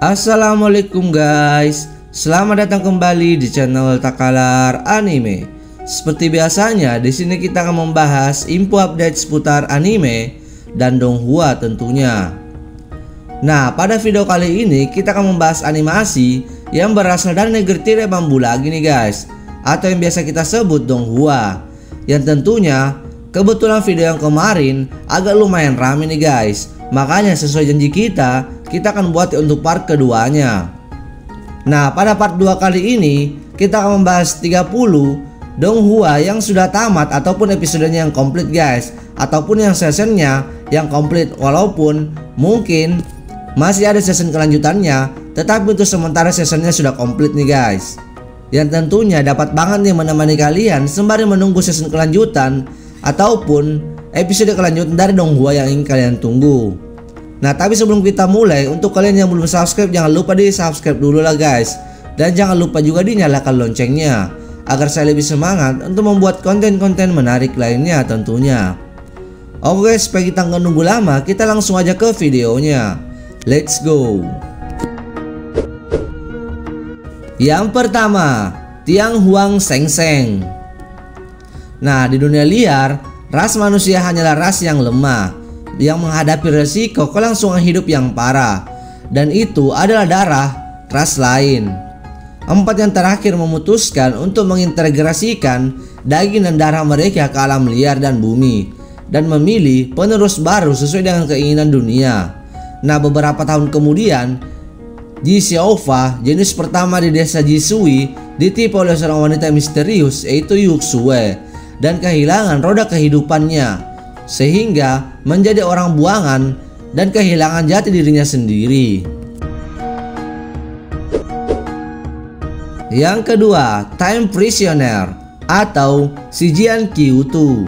Assalamualaikum guys, selamat datang kembali di channel Takalar Anime. Seperti biasanya, di sini kita akan membahas info update seputar anime dan donghua tentunya. Nah, pada video kali ini kita akan membahas animasi yang berasal dari negeri tirai bambu lagi nih guys, atau yang biasa kita sebut donghua. Yang tentunya kebetulan video yang kemarin agak lumayan rame nih guys. Makanya sesuai janji kita akan buat untuk part keduanya. Nah, pada part 2 kali ini kita akan membahas 30 donghua yang sudah tamat ataupun episodenya yang komplit guys, ataupun yang seasonnya yang komplit, walaupun mungkin masih ada season kelanjutannya, tetapi untuk sementara seasonnya sudah komplit nih guys. Yang tentunya dapat banget nih menemani kalian sembari menunggu season kelanjutan ataupun episode kelanjutan dari donghua yang ingin kalian tunggu. Nah, tapi sebelum kita mulai, untuk kalian yang belum subscribe jangan lupa di subscribe dulu lah guys. Dan jangan lupa juga dinyalakan loncengnya agar saya lebih semangat untuk membuat konten-konten menarik lainnya tentunya. Oke, supaya kita nggak nunggu lama, kita langsung aja ke videonya. Let's go. Yang pertama, Tiang Huang Seng Seng. Nah, di dunia liar, ras manusia hanyalah ras yang lemah, yang menghadapi resiko kelangsungan hidup yang parah, dan itu adalah darah ras lain. Empat yang terakhir memutuskan untuk mengintegrasikan daging dan darah mereka ke alam liar dan bumi, dan memilih penerus baru sesuai dengan keinginan dunia. Nah, beberapa tahun kemudian, Ji Xiaofa, jenis pertama di desa Jisui, ditipu oleh seorang wanita misterius yaitu Yuxue, dan kehilangan roda kehidupannya, sehingga menjadi orang buangan dan kehilangan jati dirinya sendiri. Yang kedua, Time Prisoner atau Shijian Kyutu.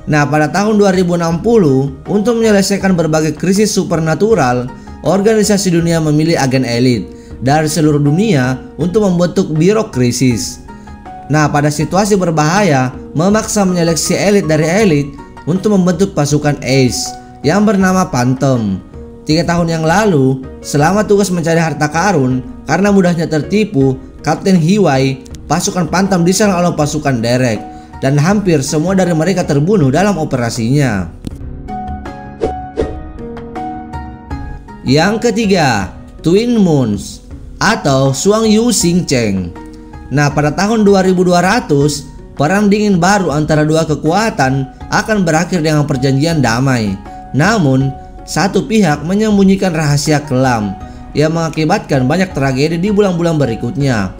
Nah, pada tahun 2060, untuk menyelesaikan berbagai krisis supernatural, organisasi dunia memilih agen elit dari seluruh dunia untuk membentuk biro krisis. Nah, pada situasi berbahaya, memaksa menyeleksi elit dari elit untuk membentuk pasukan Ace yang bernama Phantom. 3 tahun yang lalu, selama tugas mencari harta karun, karena mudahnya tertipu, Kapten Hiwai, pasukan Phantom diserang oleh pasukan Derek, dan hampir semua dari mereka terbunuh dalam operasinya. Yang ketiga, Twin Moons atau Suang Yu Xing Cheng. Nah, pada tahun 2200, perang dingin baru antara dua kekuatan akan berakhir dengan perjanjian damai. Namun, satu pihak menyembunyikan rahasia kelam yang mengakibatkan banyak tragedi di bulan-bulan berikutnya.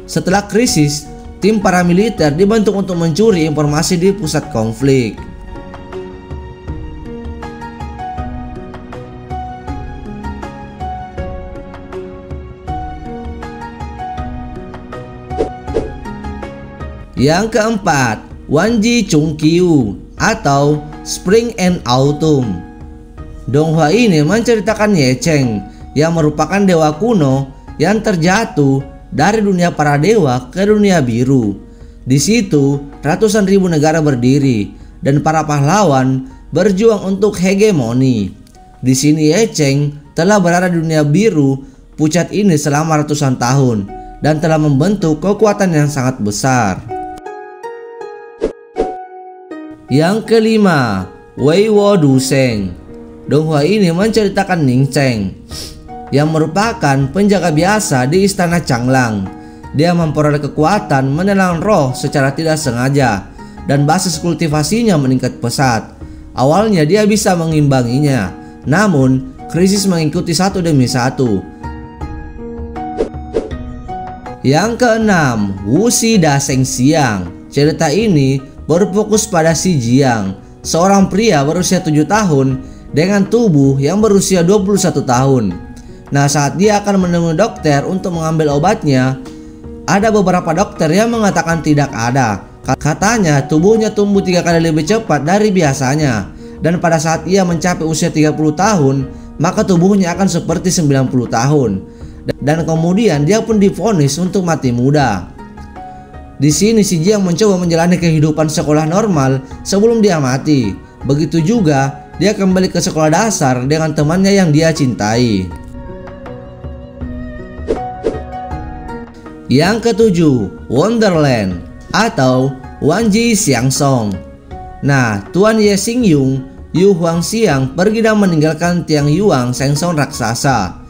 Setelah krisis, tim paramiliter dibentuk untuk mencuri informasi di pusat konflik. Yang keempat, Wanji Chungqiu atau Spring and Autumn. Donghua ini menceritakan Ye Cheng yang merupakan dewa kuno yang terjatuh dari dunia para dewa ke dunia biru. Di situ ratusan ribu negara berdiri dan para pahlawan berjuang untuk hegemoni. Di sini Ye Cheng telah berada di dunia biru pucat ini selama ratusan tahun dan telah membentuk kekuatan yang sangat besar. Yang kelima, Wei Wo Du Sheng. Donghua ini menceritakan Ning Cheng yang merupakan penjaga biasa di istana Changlang. Dia memperoleh kekuatan menelan roh secara tidak sengaja dan basis kultivasinya meningkat pesat. Awalnya dia bisa mengimbanginya, namun krisis mengikuti satu demi satu. Yang keenam, Wuxi Da Sheng Xiang. Cerita ini berfokus pada Xi Jiang, seorang pria berusia 7 tahun dengan tubuh yang berusia 21 tahun. Nah, saat dia akan menemui dokter untuk mengambil obatnya, ada beberapa dokter yang mengatakan tidak ada. Katanya tubuhnya tumbuh 3 kali lebih cepat dari biasanya, dan pada saat ia mencapai usia 30 tahun, maka tubuhnya akan seperti 90 tahun. Dan kemudian dia pun divonis untuk mati muda. Di sini Xi Jiang mencoba menjalani kehidupan sekolah normal sebelum dia mati. Begitu juga dia kembali ke sekolah dasar dengan temannya yang dia cintai. Yang ketujuh, Wonderland atau Wanji Xiangsong. Nah, Tuan Ye Xingyun, Yu Huangxiang pergi dan meninggalkan Tiang Yuang Shengsong raksasa.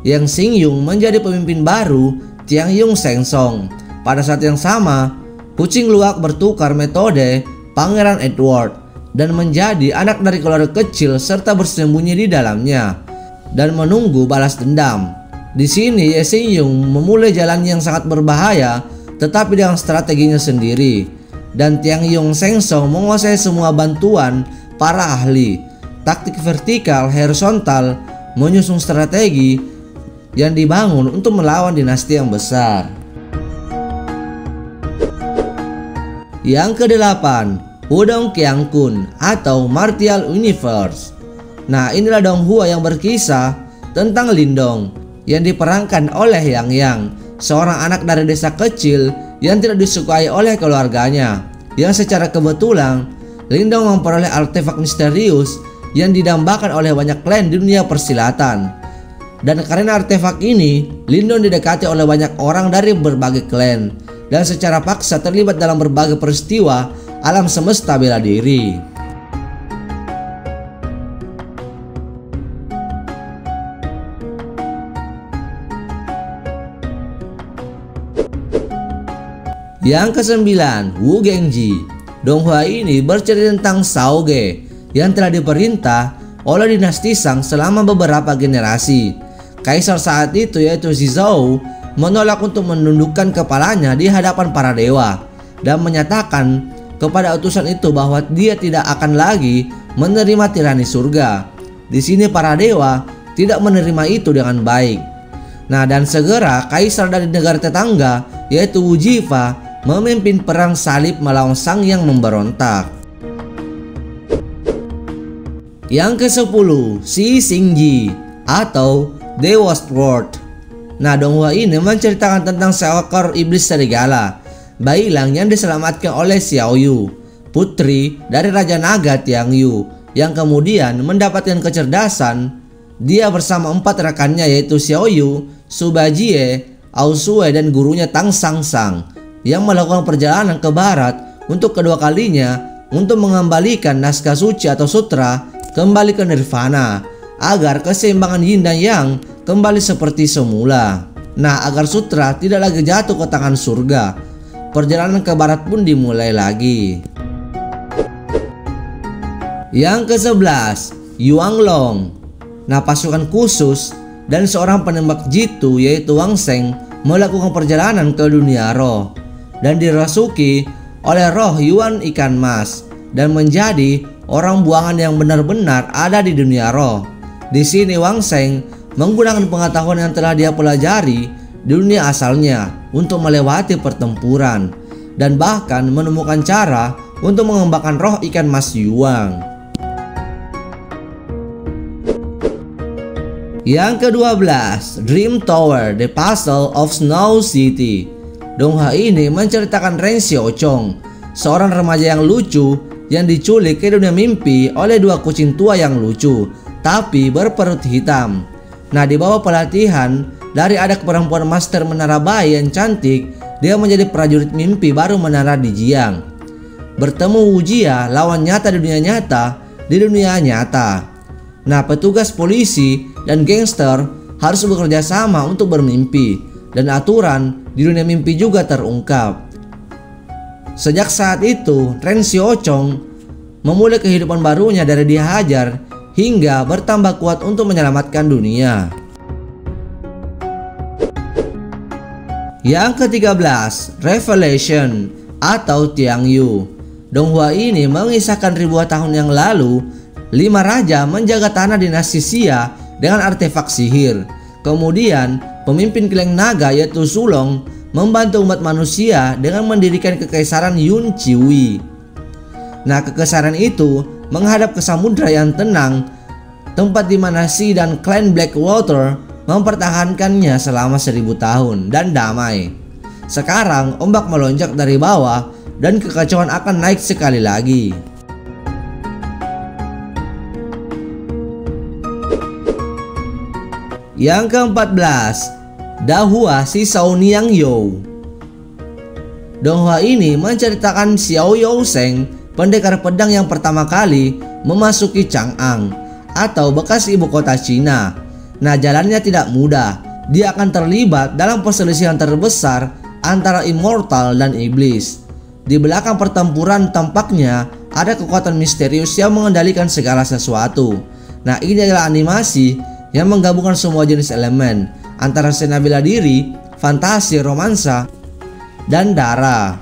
Yang Xingyun menjadi pemimpin baru Tiang Yung Shengsong. Pada saat yang sama, kucing luwak bertukar metode Pangeran Edward dan menjadi anak dari keluarga kecil serta bersembunyi di dalamnya dan menunggu balas dendam. Di sini Ye Xingyun memulai jalan yang sangat berbahaya tetapi dengan strateginya sendiri, dan Tiang Yung Shengsong menguasai semua bantuan para ahli, taktik vertikal horizontal, menyusun strategi yang dibangun untuk melawan dinasti yang besar. Yang kedelapan, Wudong Qiangkun atau Martial Universe. Nah, inilah donghua yang berkisah tentang Lindong yang diperankan oleh Yang Yang, seorang anak dari desa kecil yang tidak disukai oleh keluarganya, yang secara kebetulan Lindong memperoleh artefak misterius yang didambakan oleh banyak klan di dunia persilatan. Dan karena artefak ini, Lindong didekati oleh banyak orang dari berbagai klan dan secara paksa terlibat dalam berbagai peristiwa alam semesta bela diri. Yang kesembilan, Wu Gengji. Donghua ini bercerita tentang Shao Ge yang telah diperintah oleh dinasti Shang selama beberapa generasi. Kaisar saat itu yaitu Zhou menolak untuk menundukkan kepalanya di hadapan para dewa dan menyatakan kepada utusan itu bahwa dia tidak akan lagi menerima tirani surga. Di sini para dewa tidak menerima itu dengan baik. Nah, dan segera kaisar dari negara tetangga yaitu Wu Jifa memimpin perang salib melawan Sang yang memberontak. Yang ke-10, Shi Xingji atau Dewa Sword. Nah, donghua ini menceritakan tentang seekor iblis serigala, Bailang yang diselamatkan oleh Xiao Yu, putri dari Raja Naga Tiang Yu, yang kemudian mendapatkan kecerdasan. Dia bersama 4 rekannya yaitu Xiao Yu, Su Bajie, Ao Sue, dan gurunya Tang Sang Sang, yang melakukan perjalanan ke barat untuk kedua kalinya untuk mengembalikan naskah suci atau sutra kembali ke nirvana agar keseimbangan yin dan yang kembali seperti semula. Nah, agar sutra tidak lagi jatuh ke tangan surga, perjalanan ke barat pun dimulai lagi. Yang ke-11, Yuang Long. Nah, pasukan khusus dan seorang penembak jitu yaitu Wang Sheng melakukan perjalanan ke dunia roh dan dirasuki oleh roh Yuan ikan mas dan menjadi orang buangan yang benar-benar ada di dunia roh. Di sini Wang Sheng menggunakan pengetahuan yang telah dia pelajari di dunia asalnya untuk melewati pertempuran dan bahkan menemukan cara untuk mengembangkan roh ikan mas Yuang. Yang ke-12, Dream Tower, The Puzzle of Snow City. Donghua ini menceritakan Ren Xiaochong, seorang remaja yang lucu yang diculik ke dunia mimpi oleh 2 kucing tua yang lucu tapi berperut hitam. Nah, di bawah pelatihan dari anak perempuan master menara bayi yang cantik, dia menjadi prajurit mimpi baru menara di Jiang. Bertemu Wu Jia, lawan nyata di dunia nyata. Nah, petugas polisi dan gangster harus bekerja sama untuk bermimpi, dan aturan di dunia mimpi juga terungkap. Sejak saat itu, Ren Xiaochong memulai kehidupan barunya dari dihajar hingga bertambah kuat untuk menyelamatkan dunia. Yang ke-13, Revelation atau Tiang Yu. Donghua ini mengisahkan ribuan tahun yang lalu, 5 raja menjaga tanah dinasti Xia dengan artefak sihir. Kemudian pemimpin Kleng Naga yaitu Sulong membantu umat manusia dengan mendirikan kekaisaran Yun Ciwi. Nah, kekaisaran itu menghadap ke samudra yang tenang, tempat di mana Xi dan klan Blackwater mempertahankannya selama 1000 tahun dan damai. Sekarang ombak melonjak dari bawah dan kekacauan akan naik sekali lagi. Yang ke-14, Dahua Si Saoniang You. Donghua ini menceritakan Xiao Youseng, pendekar pedang yang pertama kali memasuki Chang'an atau bekas ibu kota Cina. Nah, jalannya tidak mudah. Dia akan terlibat dalam perselisihan terbesar antara immortal dan iblis. Di belakang pertempuran tampaknya ada kekuatan misterius yang mengendalikan segala sesuatu. Nah, ini adalah animasi yang menggabungkan semua jenis elemen antara scena bela diri, fantasi, romansa, dan darah.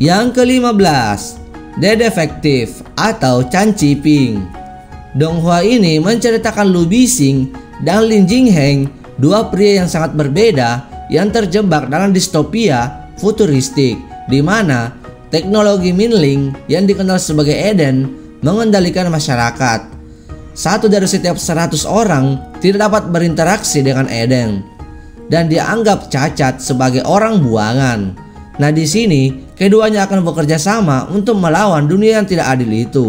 Yang ke-15, The Detective atau Chan Chiping. Donghua ini menceritakan Lu Bixing dan Lin Jingheng, dua pria yang sangat berbeda yang terjebak dalam distopia futuristik di mana teknologi Minling yang dikenal sebagai Eden mengendalikan masyarakat. Satu dari setiap 100 orang tidak dapat berinteraksi dengan Eden dan dianggap cacat sebagai orang buangan. Nah, di sini keduanya akan bekerja sama untuk melawan dunia yang tidak adil itu.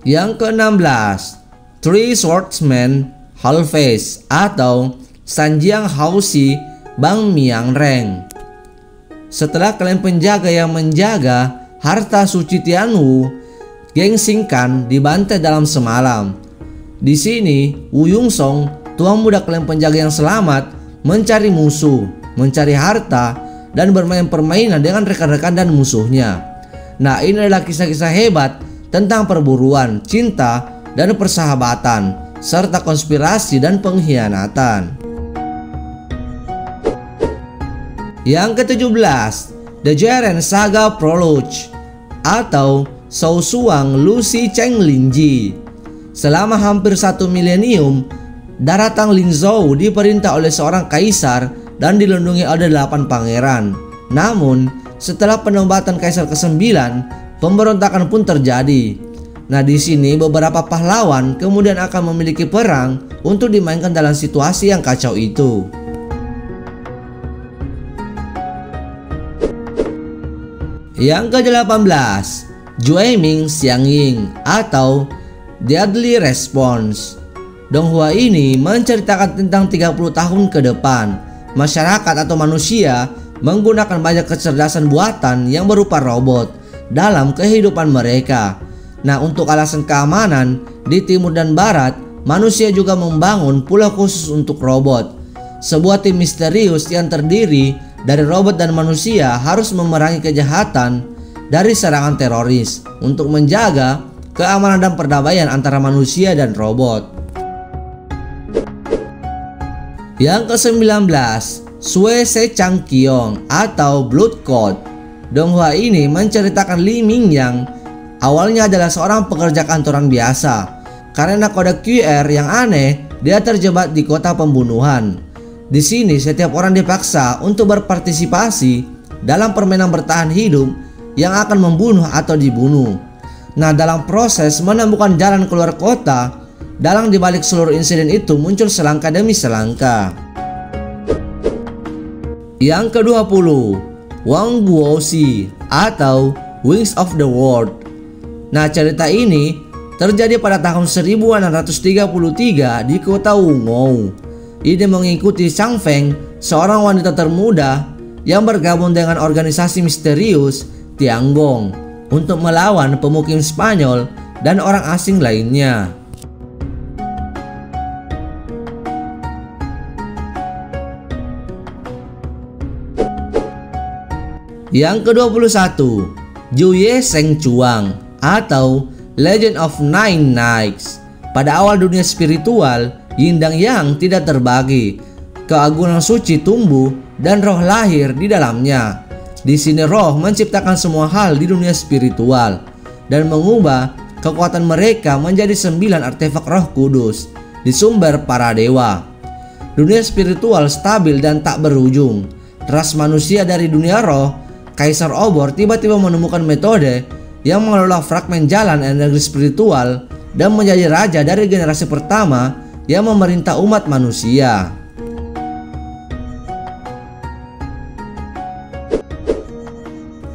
Yang ke-16, Three Swordsmen Half-Face atau Sanjiang Haoshi Bang Miang Reng. Setelah klan penjaga yang menjaga harta suci Tianwu, geng Xingkan dibantai dalam semalam. Di sini, Wu Yungsong, tuan muda klan penjaga yang selamat, mencari musuh, mencari harta, dan bermain permainan dengan rekan-rekan dan musuhnya. Nah, ini adalah kisah-kisah hebat tentang perburuan, cinta, dan persahabatan, serta konspirasi dan pengkhianatan. Yang ke-17, The Jiren Saga Prologue atau Shou Suang Lucy Cheng Linji. Selama hampir 1 milenium, daratan Lingzhou diperintah oleh seorang kaisar dan dilindungi oleh 8 pangeran. Namun, setelah penobatan kaisar ke-9, pemberontakan pun terjadi. Nah, di sini beberapa pahlawan kemudian akan memiliki perang untuk dimainkan dalam situasi yang kacau itu. Yang ke-18, Jueming Xiangying atau Deadly Response. Donghua ini menceritakan tentang 30 tahun ke depan, masyarakat atau manusia menggunakan banyak kecerdasan buatan yang berupa robot dalam kehidupan mereka. Nah, untuk alasan keamanan di timur dan barat, manusia juga membangun pulau khusus untuk robot. Sebuah tim misterius yang terdiri dari robot dan manusia harus memerangi kejahatan dari serangan teroris untuk menjaga keamanan dan perdamaian antara manusia dan robot. Yang ke-19, Sui Se Chang Qiong atau Blood Code. Donghua ini menceritakan Li Mingyang awalnya adalah seorang pekerja kantoran biasa. Karena kode QR yang aneh, dia terjebak di kota pembunuhan. Di sini setiap orang dipaksa untuk berpartisipasi dalam permainan bertahan hidup yang akan membunuh atau dibunuh. Nah, dalam proses menemukan jalan keluar kota, dalang dibalik seluruh insiden itu muncul selangkah demi selangkah. Yang ke-20, Wang Guoxi atau Wings of the World. Nah, cerita ini terjadi pada tahun 1633 di kota Wungou. Ini mengikuti Chang Feng, seorang wanita termuda yang bergabung dengan organisasi misterius Tianggong untuk melawan pemukim Spanyol dan orang asing lainnya. Yang ke-21, Juye Sheng Chuang atau Legend of Nine Nights. Pada awal dunia spiritual, Yin dan Yang tidak terbagi. Keagungan suci tumbuh dan roh lahir di dalamnya. Di sini roh menciptakan semua hal di dunia spiritual dan mengubah kekuatan mereka menjadi 9 artefak roh kudus di sumber para dewa. Dunia spiritual stabil dan tak berujung. Ras manusia dari dunia roh, Kaisar Obor tiba-tiba menemukan metode yang mengelola fragmen jalan energi spiritual dan menjadi raja dari generasi pertama yang memerintah umat manusia.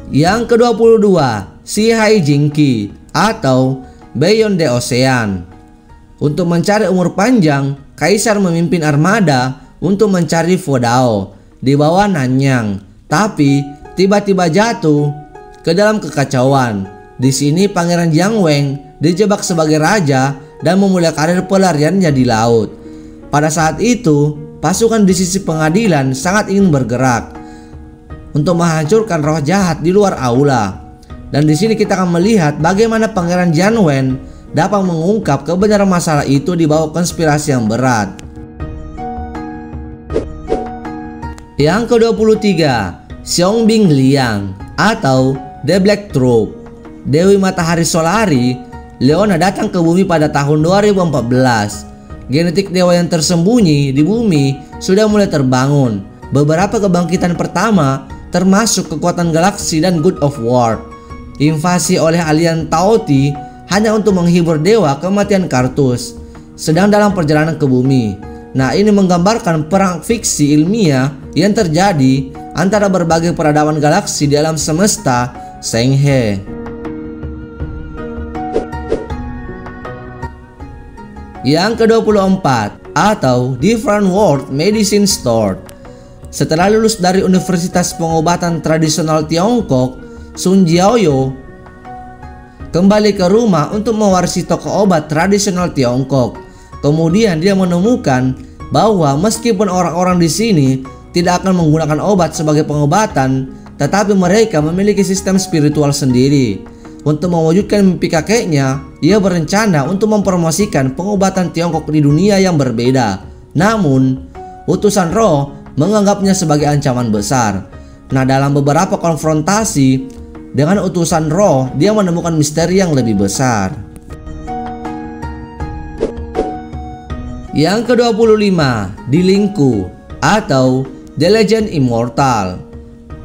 Yang ke-22, Si Hai Jingqi atau Beyond the Ocean. Untuk mencari umur panjang, kaisar memimpin armada untuk mencari Vodao di bawah Nanyang, tapi tiba-tiba jatuh ke dalam kekacauan. Di sini Pangeran Jiang Wang dijebak sebagai raja dan memulai karir pelariannya di laut. Pada saat itu, pasukan di sisi pengadilan sangat ingin bergerak untuk menghancurkan roh jahat di luar aula. Dan di sini kita akan melihat bagaimana Pangeran Jiang Wang dapat mengungkap kebenaran masalah itu di bawah konspirasi yang berat. Yang ke-23, Xiongbing Liang atau The Black Troop. Dewi Matahari Solari, Leona datang ke bumi pada tahun 2014. Genetik dewa yang tersembunyi di bumi sudah mulai terbangun. Beberapa kebangkitan pertama termasuk kekuatan galaksi dan God of War. Invasi oleh alien Taoti hanya untuk menghibur dewa kematian Karthus sedang dalam perjalanan ke bumi. Nah, ini menggambarkan perang fiksi ilmiah yang terjadi antara berbagai peradaban galaksi di alam semesta Senghe. Yang ke-24 atau Different World Medicine Store. Setelah lulus dari Universitas Pengobatan Tradisional Tiongkok, Sun Jiaoyu kembali ke rumah untuk mewarisi toko obat tradisional Tiongkok. Kemudian dia menemukan bahwa meskipun orang-orang di sini tidak akan menggunakan obat sebagai pengobatan, tetapi mereka memiliki sistem spiritual sendiri. Untuk mewujudkan mimpi kakeknya, ia berencana untuk mempromosikan pengobatan Tiongkok di dunia yang berbeda. Namun, utusan roh menganggapnya sebagai ancaman besar. Nah, dalam beberapa konfrontasi dengan utusan roh, dia menemukan misteri yang lebih besar. Yang ke-25, Dilingku atau The Legend Immortal.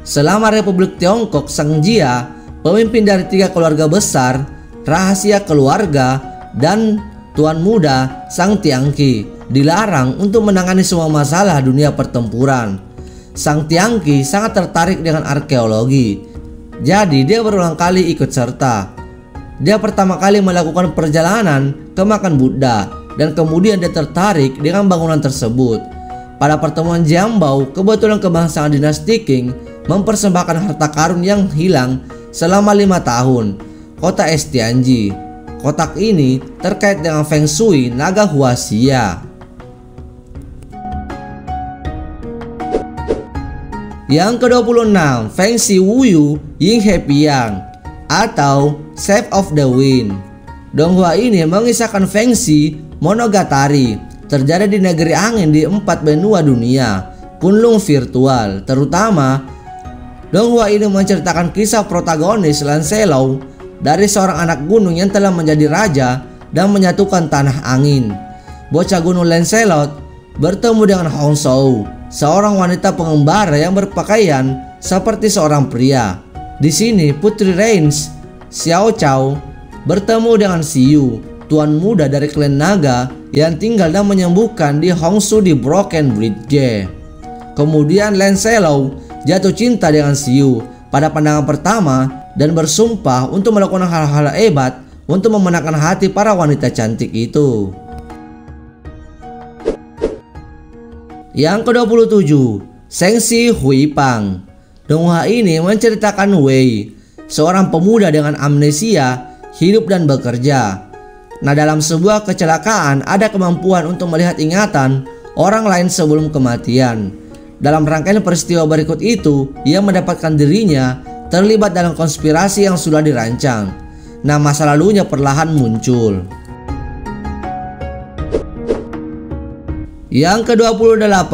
Selama Republik Tiongkok Sang Jia, pemimpin dari 3 keluarga besar, rahasia keluarga, dan Tuan Muda Sang Tiangqi dilarang untuk menangani semua masalah dunia pertempuran. Sang Tiangqi sangat tertarik dengan arkeologi, jadi dia berulang kali ikut serta. Dia pertama kali melakukan perjalanan ke makam Buddha dan kemudian dia tertarik dengan bangunan tersebut. Pada pertemuan Jiambao, kebetulan kebangsaan dinasti Qing mempersembahkan harta karun yang hilang selama 5 tahun, kota es Tianji. Kotak ini terkait dengan Feng Shui naga Huaxia. Yang ke-26, Feng Shi Wuyu Ying He Piang atau Shape of the Wind. Donghua ini mengisahkan Feng Shi Monogatari terjadi di negeri angin di 4 benua dunia, Kunlun virtual. Terutama, Donghua ini menceritakan kisah protagonis Lancelot dari seorang anak gunung yang telah menjadi raja dan menyatukan tanah angin. Bocah gunung Lancelot bertemu dengan Hong Shou, seorang wanita pengembara yang berpakaian seperti seorang pria. Di sini Putri Rains, Xiao Chao, bertemu dengan Xiu, tuan muda dari klan naga yang tinggal dan menyembuhkan di Hongshu di Broken Bridge. Kemudian Lancelot jatuh cinta dengan Xiu pada pandangan pertama dan bersumpah untuk melakukan hal-hal hebat untuk memenangkan hati para wanita cantik itu. Yang ke-27, Shengxi Huipang. Donghua ini menceritakan Wei, seorang pemuda dengan amnesia, hidup dan bekerja. Nah, dalam sebuah kecelakaan ada kemampuan untuk melihat ingatan orang lain sebelum kematian. Dalam rangkaian peristiwa berikut itu, ia mendapatkan dirinya terlibat dalam konspirasi yang sudah dirancang. Nah, masa lalunya perlahan muncul. Yang ke-28,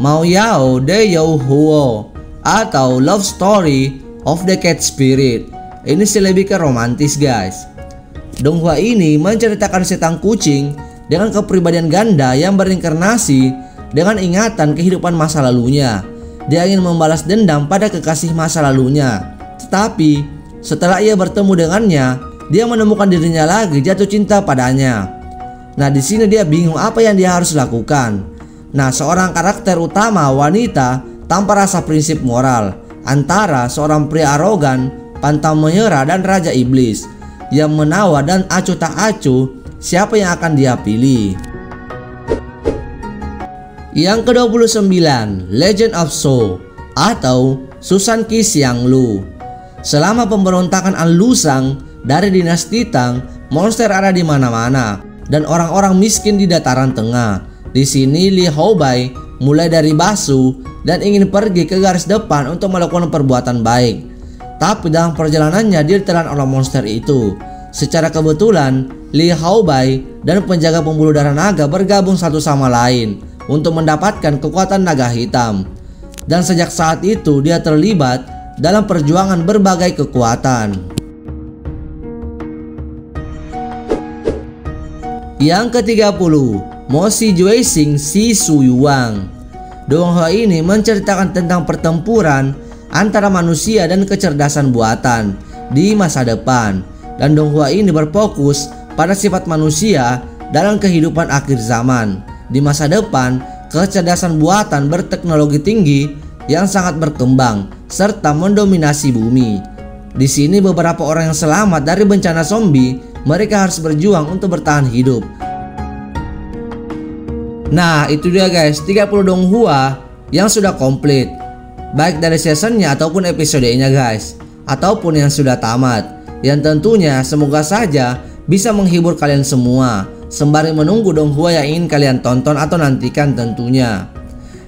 Mao Yao De You Huo atau Love Story of the Cat Spirit. Ini sih lebih ke romantis, guys. Donghua ini menceritakan setan kucing dengan kepribadian ganda yang berinkarnasi dengan ingatan kehidupan masa lalunya. Dia ingin membalas dendam pada kekasih masa lalunya. Tetapi setelah ia bertemu dengannya, dia menemukan dirinya lagi jatuh cinta padanya. Nah, di sini dia bingung apa yang dia harus lakukan. Nah, seorang karakter utama wanita tanpa rasa prinsip moral antara seorang pria arogan, pantang menyerah dan raja iblis. yang menawar dan acuh tak acuh siapa yang akan dia pilih. Yang ke-29, Legend of Sho atau Susan Ki Xianglu. Selama pemberontakan An Lusang dari dinasti Tang, monster ada di mana-mana dan orang-orang miskin di dataran tengah. Di sini Li Haobai mulai dari basuh dan ingin pergi ke garis depan untuk melakukan perbuatan baik. Tapi dalam perjalanannya dia ditelan oleh monster itu. Secara kebetulan Li Haobai dan penjaga pembuluh darah naga bergabung satu sama lain untuk mendapatkan kekuatan naga hitam. Dan sejak saat itu dia terlibat dalam perjuangan berbagai kekuatan. Yang ke-30, Mo Si Juexing Si Su Yuang. Donghua ini menceritakan tentang pertempuran antara manusia dan kecerdasan buatan di masa depan. Dan donghua ini berfokus pada sifat manusia dalam kehidupan akhir zaman. Di masa depan, kecerdasan buatan berteknologi tinggi yang sangat berkembang serta mendominasi bumi. Di sini beberapa orang yang selamat dari bencana zombie, mereka harus berjuang untuk bertahan hidup. Nah, itu dia guys, 30 donghua yang sudah komplit, baik dari seasonnya ataupun episodenya guys, ataupun yang sudah tamat. Yang tentunya semoga saja bisa menghibur kalian semua sembari menunggu donghua yang ingin kalian tonton atau nantikan tentunya.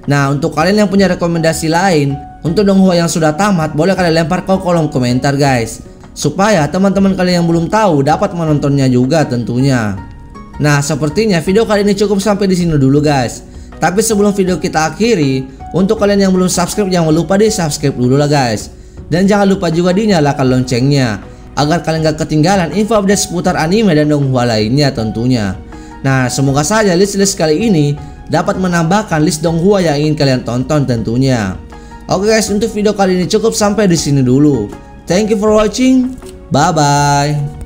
Nah, untuk kalian yang punya rekomendasi lain untuk donghua yang sudah tamat, boleh kalian lempar ke kolom komentar guys, supaya teman-teman kalian yang belum tahu dapat menontonnya juga tentunya. Nah, sepertinya video kali ini cukup sampai di sini dulu guys. Tapi sebelum video kita akhiri, untuk kalian yang belum subscribe jangan lupa di subscribe dulu lah guys. Dan jangan lupa juga dinyalakan loncengnya agar kalian gak ketinggalan info update seputar anime dan donghua lainnya tentunya. Nah, semoga saja list-list kali ini dapat menambahkan list donghua yang ingin kalian tonton tentunya. Oke guys, untuk video kali ini cukup sampai di sini dulu. Thank you for watching. Bye bye.